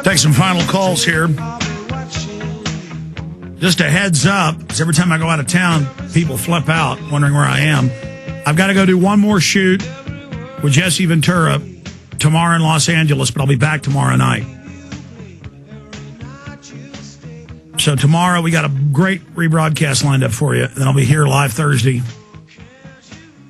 Take some final calls here. Just a heads up, because every time I go out of town, people flip out, wondering where I am. I've got to go do one more shoot with Jesse Ventura tomorrow in Los Angeles, but I'll be back tomorrow night. So tomorrow we got a great rebroadcast lined up for you. Then I'll be here live Thursday,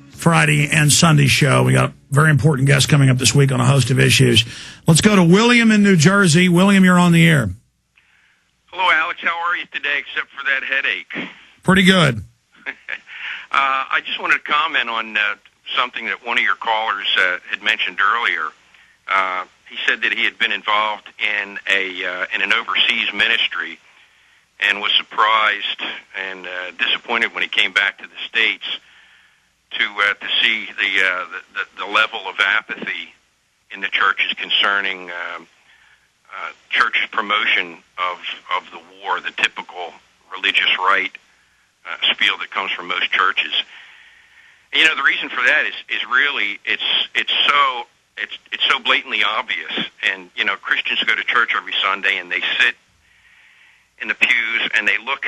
Friday, and Sunday show. We got a very important guest coming up this week on a host of issues. Let's go to William in New Jersey. William, you're on the air. Hello, Alex. How are you today, except for that headache? Pretty good. I just wanted to comment on something that one of your callers had mentioned earlier. He said that he had been involved in an overseas ministry and was surprised and disappointed when he came back to the States to see the level of apathy in the churches concerning church's promotion of the war, the typical religious right spiel that comes from most churches. And, you know, the reason for that is really it's so blatantly obvious. And you know, Christians go to church every Sunday and they sit in the pews and they look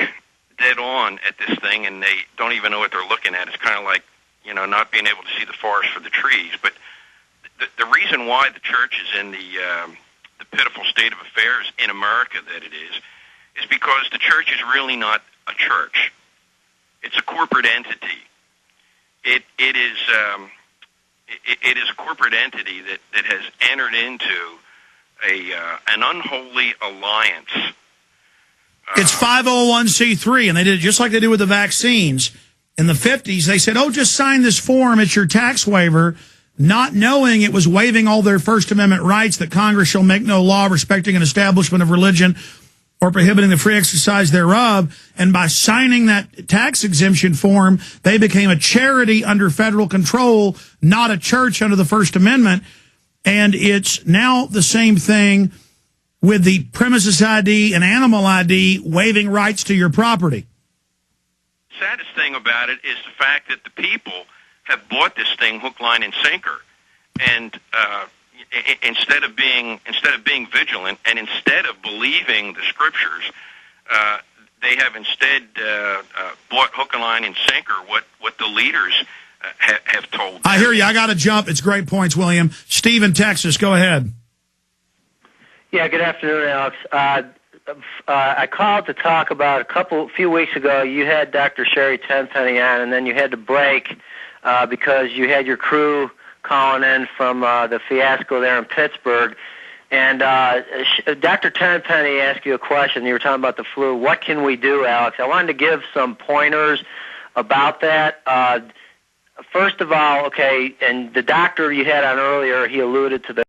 dead on at this thing and they don't even know what they're looking at. It's kind of like, you know, not being able to see the forest for the trees. But the reason why the church is in the pitiful state of affairs in America that it is because the church is really not a church. It's a corporate entity. It is a corporate entity that has entered into an unholy alliance. It's 501c3, and they did it just like they do with the vaccines. In the 50s, they said, oh, just sign this form. It's your tax waiver, not knowing it was waiving all their First Amendment rights that Congress shall make no law respecting an establishment of religion or prohibiting the free exercise thereof. And by signing that tax exemption form, they became a charity under federal control, not a church under the First Amendment. And it's now the same thing with the premises ID and animal ID waiving rights to your property. The saddest thing about it is the fact that the people have bought this thing hook, line, and sinker, and instead of being vigilant and instead of believing the scriptures, they have instead bought hook, and line, and sinker what the leaders have told them. I hear you. I got to jump. It's great points, William. Steve in Texas, go ahead. Yeah, good afternoon, Alex. I called to talk about a few weeks ago. You had Dr. Sherry Tenpenny on, and then you had to break because you had your crew calling in from the fiasco there in Pittsburgh. And Dr. Tenpenny asked you a question. You were talking about the flu. What can we do, Alex? I wanted to give some pointers about that. First of all, okay, and the doctor you had on earlier, he alluded to the